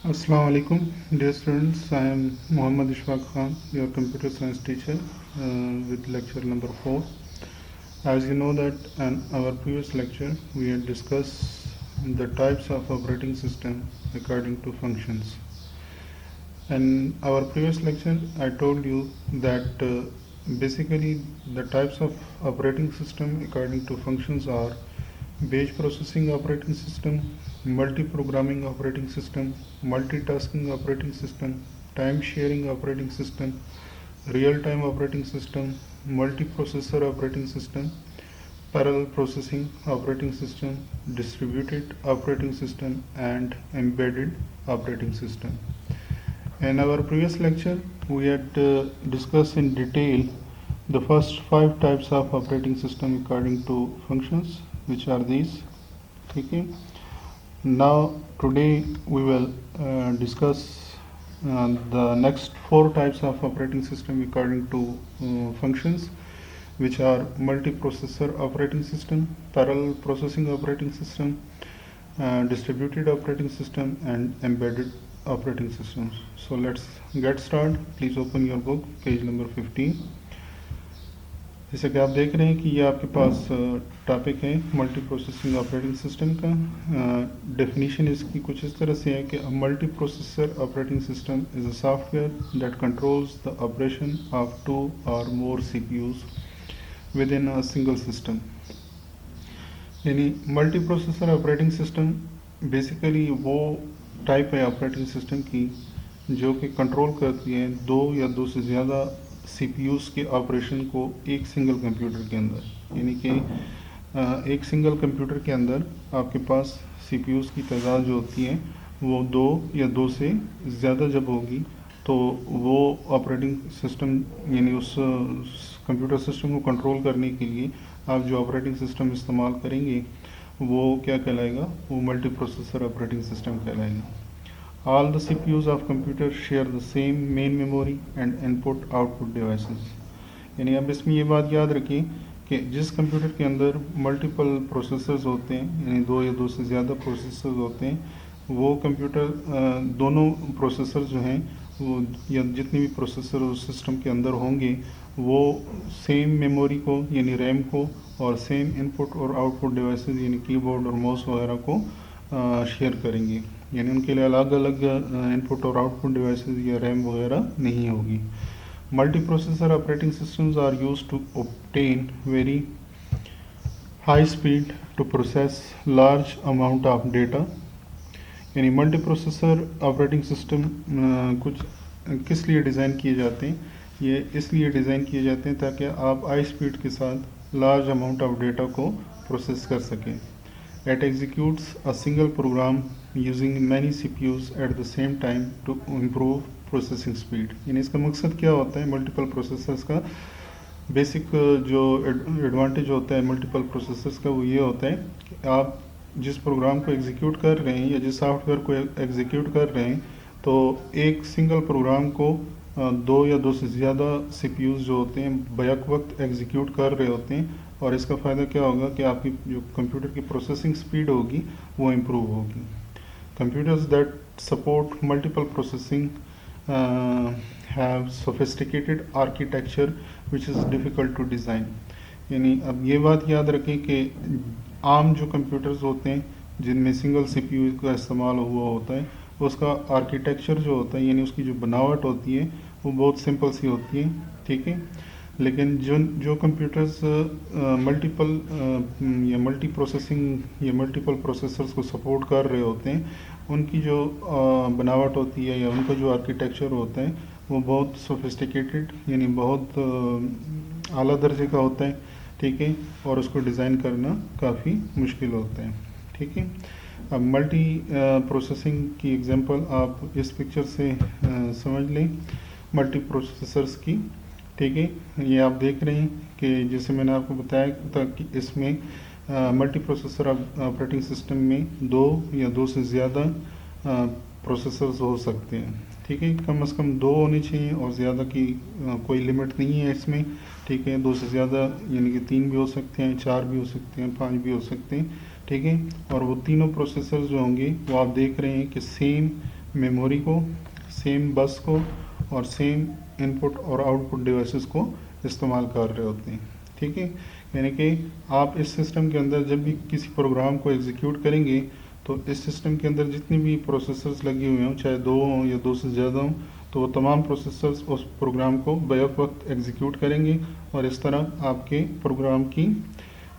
Assalamu alaikum, dear students. I am Muhammad Ishfaq Khan, your computer science teacher, with lecture number 4. As you know that in our previous lecture, we had discussed the types of operating system according to functions. In our previous lecture, I told you that basically the types of operating system according to functions are batch processing operating system, multi-programming operating system, multitasking operating system, time-sharing operating system, real-time operating system, multiprocessor operating system, parallel processing operating system, distributed operating system, and embedded operating system. In our previous lecture, we had discussed in detail the first 5 types of operating system according to functions, which are these. Okay. Now today we will discuss the next 4 types of operating system according to functions, which are multiprocessor operating system, parallel processing operating system, distributed operating system, and embedded operating systems. So let's get started. Please open your book, page number 15. जैसे कि आप देख रहे हैं कि ये आपके पास टॉपिक है मल्टी प्रोसेसिंग ऑपरेटिंग सिस्टम का। डेफिनेशन इसकी कुछ इस तरह से है कि multi processor operating system is a software that controls the operation of 2 और more CPUs within a single system. यानी multi processor operating system basically वो टाइप है ऑपरेटिंग सिस्टम की जो कि कंट्रोल करती है 2 या 2 से ज़्यादा सीपीयूज़ के ऑपरेशन को एक सिंगल कंप्यूटर के अंदर। यानी कि एक सिंगल कंप्यूटर के अंदर आपके पास सीपीयूज़ की तादाद जो होती है वो 2 या 2 से ज़्यादा जब होगी तो वो ऑपरेटिंग सिस्टम यानी उस कंप्यूटर सिस्टम को कंट्रोल करने के लिए आप जो ऑपरेटिंग सिस्टम इस्तेमाल करेंगे वो क्या कहलाएगा, वो मल्टी प्रोसेसर ऑपरेटिंग सिस्टम कहलाएगा। All the CPUs of computer share the same main memory and input-output devices. यानी अब इसमें ये बात याद रखें कि जिस कंप्यूटर के अंदर मल्टीपल प्रोसेसर्स होते हैं यानी 2 या 2 से ज़्यादा प्रोसेसर्स होते हैं, वो कंप्यूटर दोनों प्रोसेसर जो हैं वो या जितने भी प्रोसेसर उस सिस्टम के अंदर होंगे वो सेम मेमोरी को यानी रैम को और सेम इनपुट और आउटपुट डिवाइसेस यानी कीबोर्ड और माउस वगैरह को शेयर करेंगे। यानी उनके लिए अलग अलग इनपुट और आउटपुट डिवाइसेस या रैम वगैरह नहीं होगी। Multi processor operating systems are used to obtain very high speed to process large amount of data. यानी मल्टी प्रोसेसर ऑपरेटिंग सिस्टम कुछ किस लिए डिज़ाइन किए जाते हैं, ये इसलिए डिज़ाइन किए जाते हैं ताकि आप हाई स्पीड के साथ लार्ज अमाउंट ऑफ डेटा को प्रोसेस कर सकें। It executes a single program using many CPUs at the same time to improve processing speed। यानी इसका मकसद क्या होता है मल्टीपल प्रोसेसर्स का? बेसिक जो एडवांटेज होता है मल्टीपल प्रोसेसर्स का वो ये होता है कि आप जिस प्रोग्राम को एग्जीक्यूट कर रहे हैं या जिस सॉफ्टवेयर को एग्जीक्यूट कर रहे हैं तो एक सिंगल प्रोग्राम को 2 या 2 से ज़्यादा CPUs जो होते हैं बैक वक्त एग्जीक्यूट कर रहे होते हैं और इसका फ़ायदा क्या होगा कि आपकी जो कंप्यूटर की प्रोसेसिंग स्पीड होगी वो इम्प्रूव होगी। Computers that support multiple processing have sophisticated architecture which is difficult to design. यानी अब ये बात याद रखें कि आम जो कंप्यूटर्स होते हैं जिनमें सिंगल CPU का इस्तेमाल हुआ होता है उसका आर्किटेक्चर जो होता है यानी उसकी जो बनावट होती है वो बहुत सिंपल सी होती है, ठीक है। लेकिन जो कंप्यूटर्स मल्टीपल या मल्टी प्रोसेसिंग या मल्टीपल प्रोसेसर्स को सपोर्ट कर रहे होते हैं उनकी जो बनावट होती है या उनका जो आर्किटेक्चर होता है वो बहुत सोफिस्टिकेटेड यानी बहुत आला दर्जे का होता है, ठीक है, और उसको डिज़ाइन करना काफ़ी मुश्किल होता है, ठीक है। अब मल्टी प्रोसेसिंग की एग्जांपल आप इस पिक्चर से समझ लें मल्टी प्रोसेसर्स की, ठीक है। ये आप देख रहे हैं कि जैसे मैंने आपको बताया था कि इसमें मल्टी प्रोसेसर ऑपरेटिंग सिस्टम में 2 या 2 से ज़्यादा प्रोसेसर्स हो सकते हैं, ठीक है। कम से कम 2 होने चाहिए और ज़्यादा की कोई लिमिट नहीं है इसमें, ठीक है। 2 से ज़्यादा यानी कि 3 भी हो सकते हैं, 4 भी हो सकते हैं, 5 भी हो सकते हैं, ठीक है। और वो तीनों प्रोसेसर जो होंगे वो आप देख रहे हैं कि सेम मेमोरी को, सेम बस को और सेम इनपुट और आउटपुट डिवाइसेस को इस्तेमाल कर रहे होते हैं। ठीक है, यानी कि आप इस सिस्टम के अंदर जब भी किसी प्रोग्राम को एग्जीक्यूट करेंगे तो इस सिस्टम के अंदर जितनी भी प्रोसेसर्स लगी हुई हों, चाहे 2 हों या 2 से ज़्यादा हों, तो वो तमाम प्रोसेसर्स उस प्रोग्राम को बैक वक्त एग्जीक्यूट करेंगे और इस तरह आपके प्रोग्राम की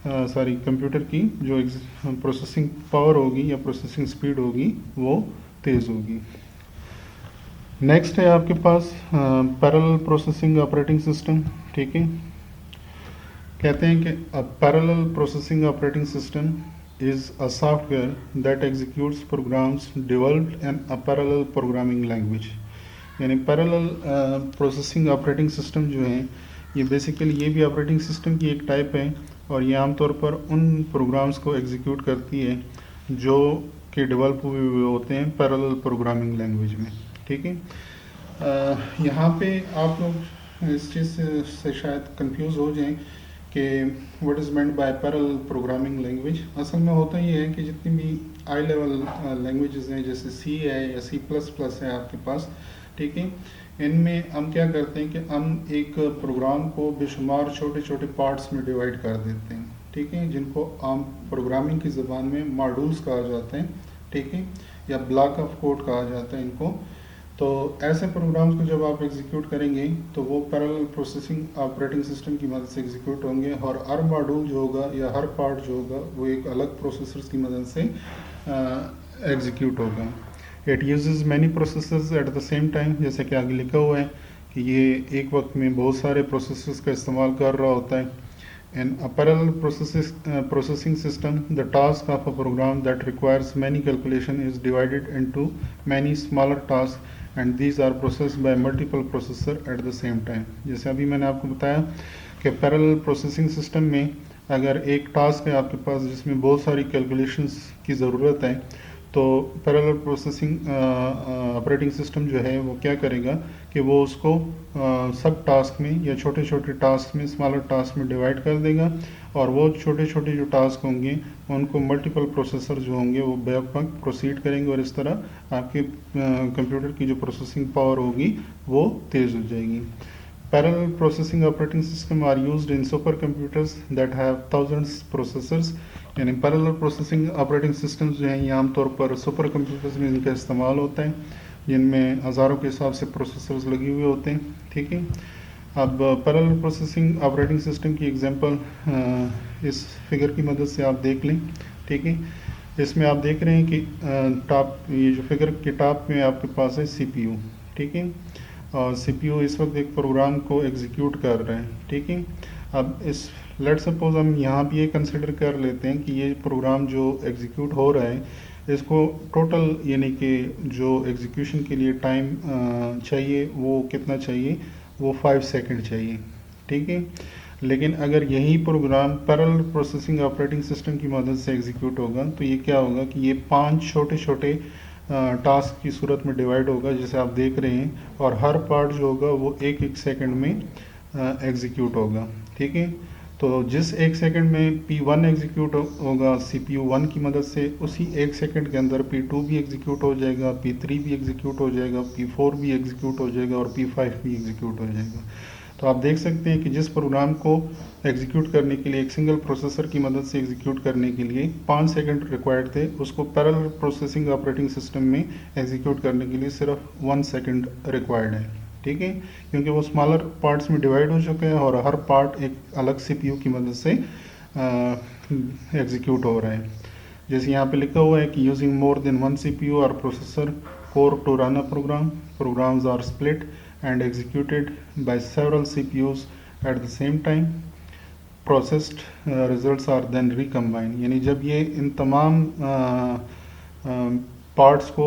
कंप्यूटर की जो प्रोसेसिंग पावर होगी या प्रोसेसिंग स्पीड होगी वो तेज़ होगी। नेक्स्ट है आपके पास पैरेलल प्रोसेसिंग ऑपरेटिंग सिस्टम। ठीक है, कहते हैं कि parallel processing operating system is a software that executes programs developed in a parallel programming language। यानी पैरेलल प्रोसेसिंग ऑपरेटिंग सिस्टम जो है ये बेसिकली ये भी ऑपरेटिंग सिस्टम की एक टाइप है और ये आमतौर पर उन प्रोग्राम्स को एग्जीक्यूट करती है जो कि डेवलप हुए होते हैं पैरेलल प्रोग्रामिंग लैंग्वेज में। ठीक है, यहाँ पे आप लोग इस चीज़ से शायद कंफ्यूज हो जाएं कि what is meant by parallel programming language. असल में होता ये है कि जितनी भी हाई लेवल लैंग्वेजेस हैं जैसे सी है या C++ है आपके पास, ठीक है, इनमें हम क्या करते हैं कि हम एक प्रोग्राम को बेशुमार छोटे छोटे पार्ट्स में डिवाइड कर देते हैं। ठीक है, जिनको आम प्रोग्रामिंग की ज़बान में मॉड्यूल्स कहा जाते हैं। ठीक है, या ब्लॉक ऑफ कोड कहा जाता है इनको। तो ऐसे प्रोग्राम्स को जब आप एग्जीक्यूट करेंगे तो वो पैरेलल प्रोसेसिंग ऑपरेटिंग सिस्टम की मदद से एग्जीक्यूट होंगे और हर मॉड्यूल जो होगा या हर पार्ट जो होगा वो एक अलग प्रोसेसर्स की मदद से एग्जीक्यूट होगा। It uses many processors at the same time, जैसे कि आगे लिखा हुआ है कि ये एक वक्त में बहुत सारे प्रोसेसर्स का इस्तेमाल कर रहा होता है। In a parallel processing system, the task of a program that requires many calculation is divided into many smaller tasks and these are processed by multiple processor at the same time। जैसे अभी मैंने आपको बताया कि parallel processing system में अगर एक task है आपके पास जिसमें बहुत सारी कैलकुलेशंस की ज़रूरत है तो पैरेलल प्रोसेसिंग ऑपरेटिंग सिस्टम जो है वो क्या करेगा कि वो उसको सब टास्क में या छोटे छोटे टास्क में, स्मॉलर टास्क में डिवाइड कर देगा और वो छोटे छोटे जो टास्क होंगे उनको मल्टीपल प्रोसेसर जो होंगे वो बैक वक्त प्रोसीड करेंगे और इस तरह आपके कंप्यूटर की जो प्रोसेसिंग पावर होगी वो तेज़ हो जाएगी। Parallel processing operating system are used in supercomputers that have thousands processors। यानी पैरेलल प्रोसेसिंग ऑपरेटिंग सिस्टम्स जो हैं ये आमतौर पर सुपर कंप्यूटर्स में इनका इस्तेमाल होता है जिनमें हज़ारों के हिसाब से प्रोसेसर्स लगे हुए होते हैं। ठीक है, अब पैरेलल प्रोसेसिंग ऑपरेटिंग सिस्टम की एग्जांपल इस फिगर की मदद से आप देख लें। ठीक है, इसमें आप देख रहे हैं कि टॉप, ये जो फिगर के टॉप में आपके पास है CPU। ठीक है, और CPU इस वक्त एक प्रोग्राम को एग्जीक्यूट कर रहे हैं। ठीक है, अब इस लेट सपोज हम यहाँ भी ये कंसिडर कर लेते हैं कि ये प्रोग्राम जो एग्जीक्यूट हो रहा है इसको टोटल यानी कि जो एग्जीक्यूशन के लिए टाइम चाहिए वो कितना चाहिए, वो 5 सेकंड चाहिए। ठीक है, लेकिन अगर यही program parallel processing operating system की मदद से एग्जीक्यूट होगा तो ये क्या होगा कि ये 5 छोटे छोटे टास्क की सूरत में डिवाइड होगा जैसे आप देख रहे हैं, और हर पार्ट जो होगा वो एक एक सेकंड में एग्जीक्यूट होगा। ठीक है, तो जिस एक सेकंड में P1 एग्जीक्यूट होगा CPU 1 की मदद से, उसी एक सेकंड के अंदर P2 भी एग्जीक्यूट हो जाएगा, P3 भी एग्जीक्यूट हो जाएगा, P4 भी एग्जीक्यूट हो जाएगा और P5 भी एग्जीक्यूट हो जाएगा। तो आप देख सकते हैं कि जिस प्रोग्राम को एग्जीक्यूट करने के लिए एक सिंगल प्रोसेसर की मदद से एग्जीक्यूट करने के लिए 5 सेकंड रिक्वायर्ड थे, उसको पैरेलल प्रोसेसिंग ऑपरेटिंग सिस्टम में एग्जीक्यूट करने के लिए सिर्फ 1 सेकंड रिक्वायर्ड है। ठीक है, क्योंकि वो स्मॉलर पार्ट्स में डिवाइड हो चुके हैं और हर पार्ट एक अलग CPU की मदद से एग्जीक्यूट हो रहा है। जैसे यहाँ पे लिखा हुआ है कि यूजिंग मोर देन 1 CPU और processor core to run a program, programs are split and executed by several CPUs at the same time, processed results are then recombined। यानी जब ये इन तमाम पार्ट्स को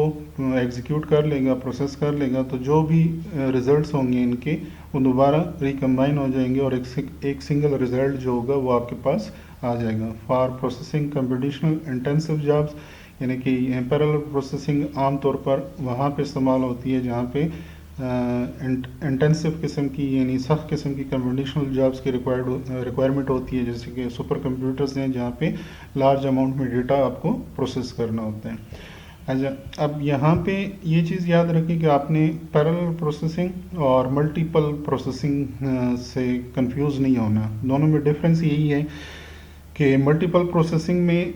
एग्जीक्यूट कर लेगा, प्रोसेस कर लेगा, तो जो भी रिजल्ट्स होंगे इनके वो दोबारा रिकम्बाइन हो जाएंगे और एक सिंगल रिजल्ट जो होगा वो आपके पास आ जाएगा। For processing computational intensive jobs, यानी कि पैरेलल प्रोसेसिंग आमतौर पर वहाँ पे इस्तेमाल होती है जहाँ पे इंटेंसिव किस्म की यानी सख्त किस्म की कंप्यूटेशनल जॉब्स की रिक्वायरमेंट होती है, जैसे कि सुपर कंप्यूटर्स हैं जहाँ पे लार्ज अमाउंट में डेटा आपको प्रोसेस करना होता है। अच्छा, अब यहाँ पे ये चीज़ याद रखिए कि आपने पैरेलल प्रोसेसिंग और मल्टीपल प्रोसेसिंग से कंफ्यूज नहीं होना। दोनों में डिफरेंस यही है कि मल्टीपल प्रोसेसिंग में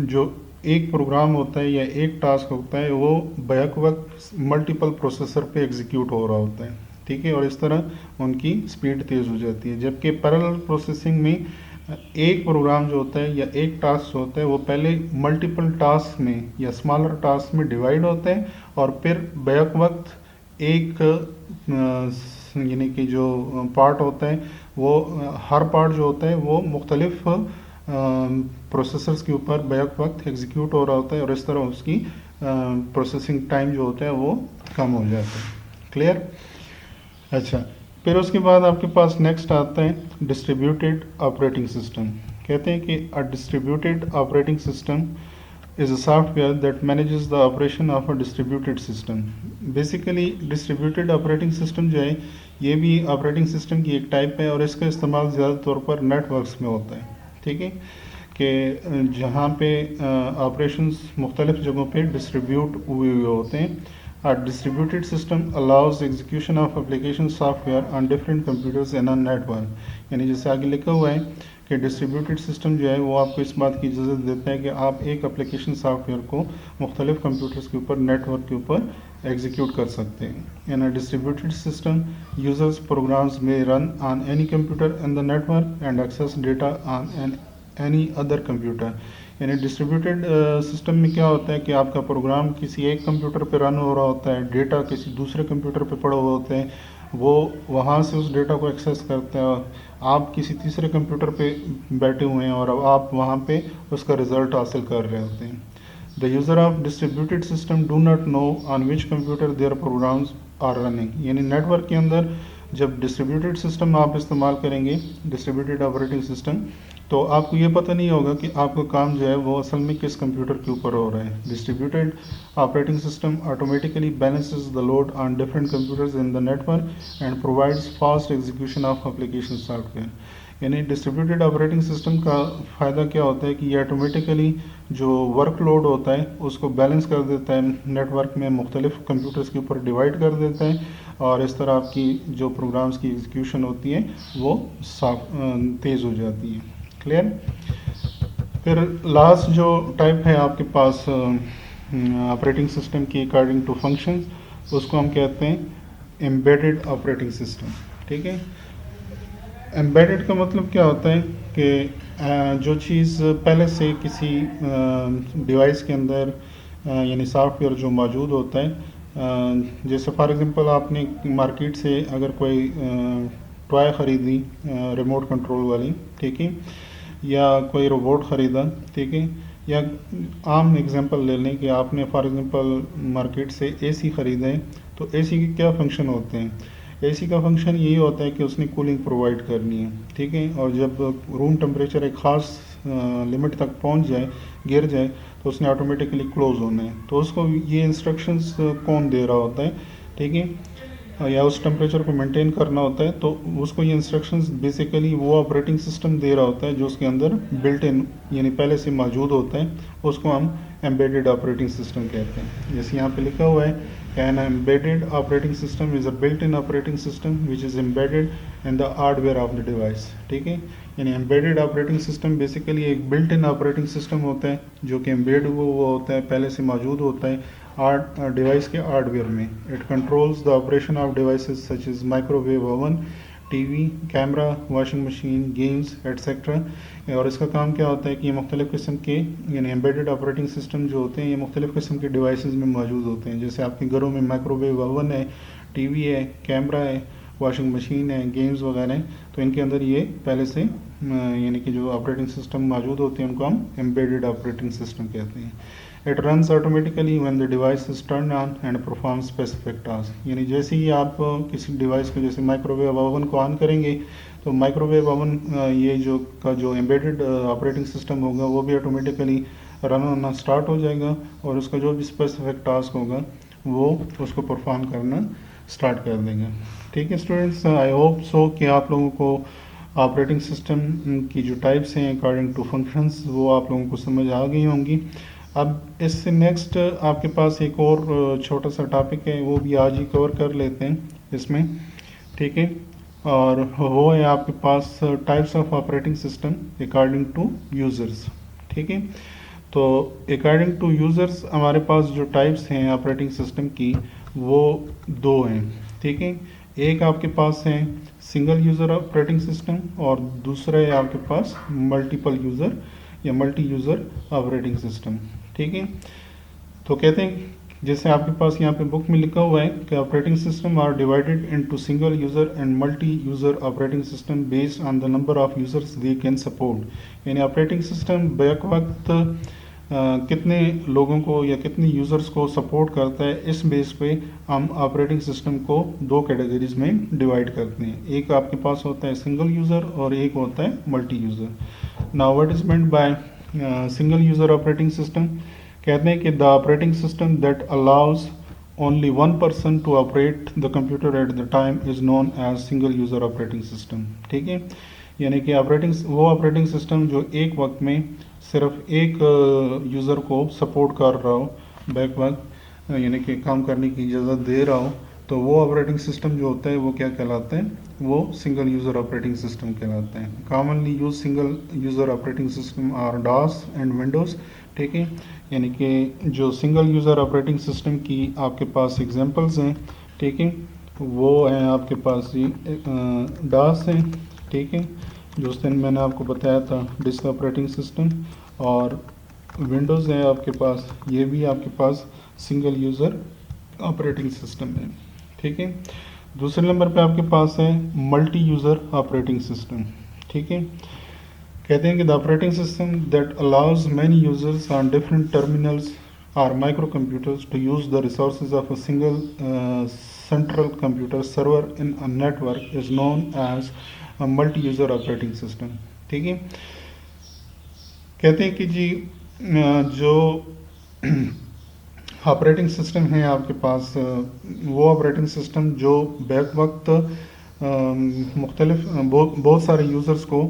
जो एक प्रोग्राम होता है या एक टास्क होता है वो बैक वक्त मल्टीपल प्रोसेसर पे एग्जीक्यूट हो रहा होता है, ठीक है, और इस तरह उनकी स्पीड तेज़ हो जाती है। जबकि पैरेलल प्रोसेसिंग में एक प्रोग्राम जो होता है या एक टास्क जो होता है वो पहले मल्टीपल टास्क में या स्मॉलर टास्क में डिवाइड होते हैं और फिर बैक वक्त एक यानी कि जो पार्ट होता है वो हर पार्ट जो होता है वो मुख्तलिफ प्रोसेसर्स के ऊपर बैक वक्त एग्जीक्यूट हो रहा होता है और इस तरह उसकी प्रोसेसिंग टाइम जो होता है वो कम हो जाता है। क्लियर? अच्छा, फिर उसके बाद आपके पास नेक्स्ट आता है डिस्ट्रीब्यूटेड ऑपरेटिंग सिस्टम। कहते हैं कि a distributed operating system is a software that manages the operation of a distributed system. Basically distributed operating system जो है ये भी ऑपरेटिंग सिस्टम की एक टाइप है और इसका इस्तेमाल ज़्यादा तौर पर नेटवर्क्स में होता है, ठीक है, कि जहाँ पे ऑपरेशंस मुख्तलिफ जगहों पे डिस्ट्रीब्यूट हुए हुए होते हैं। A distributed system allows execution of application software on different computers in a network. यानी जैसे आगे लिखा हुआ है कि डिस्ट्रीब्यूटेड सिस्टम जो है वो आपको इस बात की इजाज़त देता है कि आप एक एप्लीकेशन सॉफ्टवेयर को मुख्तलिफ कंप्यूटर्स के ऊपर नेटवर्क के ऊपर एग्जीक्यूट कर सकते हैं। In a distributed system users programs में run on any computer in the network and access data on any other computer. यानी डिस्ट्रीब्यूटेड सिस्टम में क्या होता है कि आपका प्रोग्राम किसी एक कंप्यूटर पे रन हो रहा होता है, डेटा किसी दूसरे कंप्यूटर पे पड़ा हुआ होता है, वो वहाँ से उस डेटा को एक्सेस करते हैं, आप किसी तीसरे कंप्यूटर पे बैठे हुए हैं और अब आप वहाँ पे उसका रिजल्ट हासिल कर रहे होते हैं। The user of distributed system do not know on which computer their programs are running. यानी नेटवर्क के अंदर जब डिस्ट्रीब्यूटेड सिस्टम आप इस्तेमाल करेंगे, डिस्ट्रीब्यूटेड ऑपरेटिंग सिस्टम, तो आपको ये पता नहीं होगा कि आपका काम जो है वो असल में किस कंप्यूटर के ऊपर हो रहा है। Distributed operating system automatically balances the load on different computers in the network and provides fast execution of application software. यानी डिस्ट्रीब्यूटेड ऑपरेटिंग सिस्टम का फ़ायदा क्या होता है कि ये ऑटोमेटिकली जो वर्कलोड होता है उसको बैलेंस कर देता है, नेटवर्क में मुख्तलिफ कंप्यूटर्स के ऊपर डिवाइड कर देता है और इस तरह आपकी जो प्रोग्राम्स की एग्जीक्यूशन होती है वो तेज़ हो जाती है। क्लियर? फिर लास्ट जो टाइप है आपके पास ऑपरेटिंग सिस्टम की अकॉर्डिंग टू फंक्शन, उसको हम कहते हैं एम्बेडेड ऑपरेटिंग सिस्टम, ठीक है। एम्बेडेड का मतलब क्या होता है कि जो चीज़ पहले से किसी डिवाइस के अंदर यानी सॉफ्टवेयर जो मौजूद होता है, जैसे फॉर एग्जांपल आपने मार्केट से अगर कोई टॉय ख़रीदी रिमोट कंट्रोल वाली, ठीक है, या कोई रोबोट ख़रीदा, ठीक है, या आम एग्जांपल ले लें कि आपने फॉर एग्जांपल मार्केट से एसी ख़रीदा है, तो एसी के क्या फंक्शन होते हैं? एसी का फंक्शन यही होता है कि उसने कूलिंग प्रोवाइड करनी है, ठीक है, और जब रूम टेम्परेचर एक ख़ास लिमिट तक पहुंच जाए, गिर जाए, तो उसने ऑटोमेटिकली क्लोज़ होना है। तो उसको ये इंस्ट्रक्शंस कौन दे रहा होता है, ठीक है, या उस टेम्परेचर को मेंटेन करना होता है, तो उसको ये इंस्ट्रक्शंस बेसिकली वो ऑपरेटिंग सिस्टम दे रहा होता है जो उसके अंदर बिल्ट इन यानी पहले से मौजूद होता है, उसको हम एम्बेडेड ऑपरेटिंग सिस्टम कहते हैं। जैसे यहाँ पे लिखा हुआ है, an embedded operating system is a built in operating system which is embedded in the hardware of the device, ठीक है। यानी एम्बेडेड ऑपरेटिंग सिस्टम बेसिकली एक बिल्ट इन ऑपरेटिंग सिस्टम होता है जो कि एम्बेड हुआ होता है, पहले से मौजूद होता है डिवाइस के हार्डवेयर में। It controls the operation of devices such as microwave oven, TV, camera, washing machine, games etcetera. और इसका काम क्या होता है कि ये मुख्तलिफ़ किस्म के यानी एम्बेडेड ऑपरेटिंग सिस्टम जो होते हैं ये मुख्तलिफ़ किस्म के डिवाइसेस में मौजूद होते हैं। जैसे आपके घरों में माइक्रोवेव ओवन है, टीवी है, कैमरा है, वॉशिंग मशीन है, गेम्स वगैरह हैं, तो इनके अंदर ये पहले से यानी कि जो ऑपरेटिंग सिस्टम मौजूद होते हैं उनको हम एम्बेडेड ऑपरेटिंग सिस्टम कहते हैं। It runs automatically when the device is turn on and perform specific task. यानी जैसे ही आप किसी डिवाइस को जैसे माइक्रोवेव ओवन को ऑन करेंगे तो माइक्रोवेव ओवन ये जो एम्बेडेड ऑपरेटिंग सिस्टम होगा वो भी ऑटोमेटिकली रन होना स्टार्ट हो जाएगा और उसका जो भी स्पेसिफिक टास्क होगा वो उसको परफॉर्म करना स्टार्ट कर देंगे। ठीक है स्टूडेंट्स, आई होप सो कि आप लोगों को ऑपरेटिंग सिस्टम की जो टाइप्स हैं अकॉर्डिंग टू फंक्शंस वो आप लोगों को समझ आ गई होंगी। अब इससे नेक्स्ट आपके पास एक और छोटा सा टॉपिक है, वो भी आज ही कवर कर लेते हैं इसमें, ठीक है। और वो है आपके पास types of operating system according to users, ठीक है। तो अकॉर्डिंग टू यूज़र्स हमारे पास जो टाइप्स हैं ऑपरेटिंग सिस्टम की वो दो हैं, ठीक है। एक आपके पास है सिंगल यूज़र ऑपरेटिंग सिस्टम और दूसरा है आपके पास मल्टीपल यूज़र या मल्टी यूज़र ऑपरेटिंग सिस्टम, ठीक है। तो कहते हैं जैसे आपके पास यहाँ पे बुक में लिखा हुआ है कि operating system are divided into single user and multi user operating system based on the number of users they can support. यानी ऑपरेटिंग सिस्टम बैक वक्त कितने लोगों को या कितने यूज़र्स को सपोर्ट करता है, इस बेस पे हम ऑपरेटिंग सिस्टम को दो कैटेगरीज में डिवाइड करते हैं। एक आपके पास होता है सिंगल यूज़र और एक होता है multi user. Now what is meant by single user operating system? कहते हैं कि the operating system that allows only one person to operate the computer at the time is known as single user operating system, ठीक है। यानी कि वो operating system जो एक वक्त में सिर्फ एक यूज़र को सपोर्ट कर रहा हो, बैक वक्त यानी कि काम करने की इजाज़त दे रहा हो, तो वो ऑपरेटिंग सिस्टम जो होता है वो क्या कहलाता है? वो सिंगल यूज़र ऑपरेटिंग सिस्टम कहलाता है। Commonly use single user operating system are DOS and Windows, ठीक है। यानी कि जो सिंगल यूज़र ऑपरेटिंग सिस्टम की आपके पास एग्जांपल्स हैं, ठीक है, वो हैं आपके पास डॉस है, ठीक है, जो उस दिन मैंने आपको बताया था डिस्क ऑपरेटिंग सिस्टम, और विंडोज़ है आपके पास, ये भी आपके पास सिंगल यूज़र ऑपरेटिंग सिस्टम है, ठीक है। दूसरे नंबर पे आपके पास है मल्टी यूज़र ऑपरेटिंग सिस्टम, ठीक है। कहते हैं कि the operating system that allows many users on different terminals or micro computers to use the resources of a single central computer server in a network is known as a multi user operating system, ठीक है। कहते हैं कि जी जो operating system है आपके पास, वो operating system जो बैक वक्त मुख्तलिफ बहुत सारे यूज़र्स को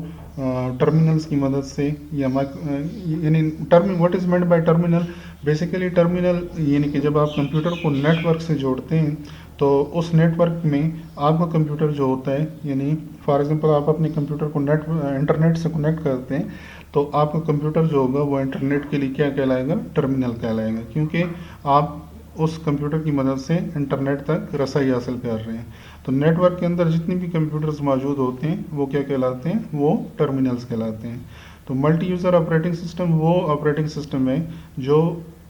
टर्मिनल्स की मदद से या यानी terminal, what is meant by terminal? Basically terminal यानी कि जब आप कंप्यूटर को नेटवर्क से जोड़ते हैं तो उस नेटवर्क में आपका कंप्यूटर जो होता है, यानी फॉर एग्जांपल आप अपने कंप्यूटर को इंटरनेट से कनेक्ट करते हैं, तो आपका कंप्यूटर जो होगा वो इंटरनेट के लिए क्या कहलाएगा? टर्मिनल कहलाएगा, क्योंकि आप उस कंप्यूटर की मदद से इंटरनेट तक रसाई हासिल कर रहे हैं। तो नेटवर्क के अंदर जितनी भी कंप्यूटर्स मौजूद होते हैं वो क्या कहलाते हैं? वो टर्मिनल्स कहलाते हैं। तो मल्टी यूज़र ऑपरेटिंग सिस्टम वो ऑपरेटिंग सिस्टम है जो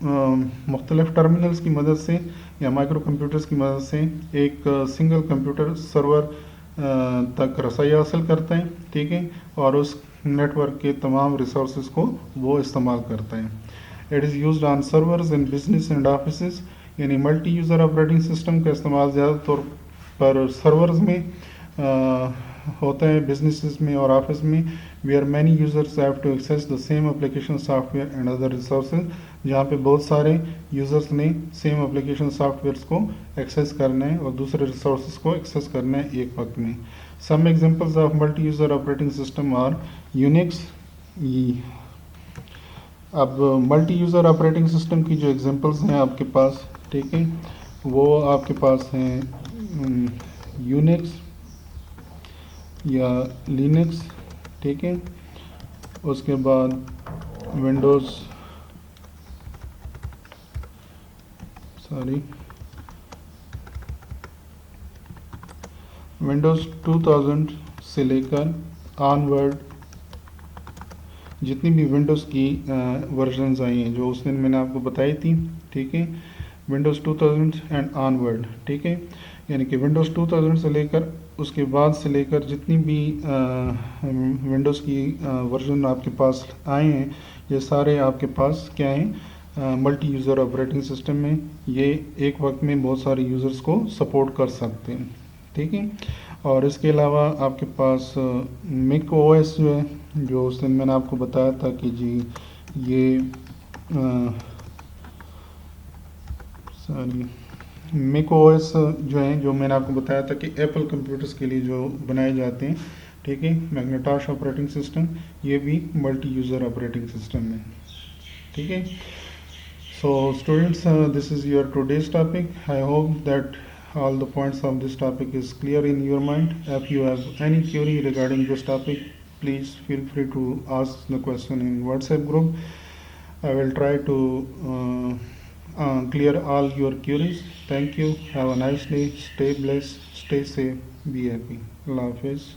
मुख्तलिफ टर्मिनल्स की मदद से या माइक्रो कंप्यूटर्स की मदद से एक सिंगल कंप्यूटर सर्वर तक रसाई हासिल करता है, ठीक है, और उस नेटवर्क के तमाम रिसोर्सेज को वो इस्तेमाल करता है। It is used on servers in business and office. यानी मल्टी यूज़र ऑपरेटिंग सिस्टम का इस्तेमाल ज़्यादातर पर सर्वर्स में होता है, बिजनेसेस में और ऑफिस में, where many users have to access the same application software and other resources, जहाँ पे बहुत सारे यूज़र्स ने सेम एप्लीकेशन सॉफ्टवेयर्स को एक्सेस करना है और दूसरे रिसोर्सेज को एक्सेस करना है एक वक्त में। Some examples of multi user operating system are Unix. अब मल्टी यूज़र ऑपरेटिंग सिस्टम की जो एग्जांपल्स हैं आपके पास, ठीक है, वो आपके पास हैं यूनिक्स या लिनक्स, ठीक है, उसके बाद विंडोज़ विंडोज़ 2000 से लेकर ऑनवर्ड जितनी भी विंडोज़ की वर्जन्स आई हैं जो उस दिन मैंने आपको बताई थी, ठीक है, विंडोज़ 2000 एंड ऑनवर्ड, ठीक है, यानी कि विंडोज़ 2000 से लेकर उसके बाद से लेकर जितनी भी विंडोज़ की वर्जन आपके पास आए हैं, ये सारे आपके पास क्या हैं? मल्टी यूज़र ऑपरेटिंग सिस्टम में ये एक वक्त में बहुत सारे यूज़र्स को सपोर्ट कर सकते हैं, ठीक है। और इसके अलावा आपके पास मैक ओएस जो है, जो उस दिन मैंने आपको बताया था कि जी ये मैक ओएस जो है, जो मैंने आपको बताया था कि एप्पल कंप्यूटर्स के लिए जो बनाए जाते हैं, ठीक है, मैग्नेटॉश ऑपरेटिंग सिस्टम, ये भी मल्टी यूज़र ऑपरेटिंग सिस्टम है, ठीक है। So students, this is your today's topic. I hope that all the points of this topic is clear in your mind. If you have any query regarding this topic, please feel free to ask the question in WhatsApp group. I will try to clear all your queries. Thank you. Have a nice day. Stay blessed. Stay safe. Be happy. Allah Hafiz.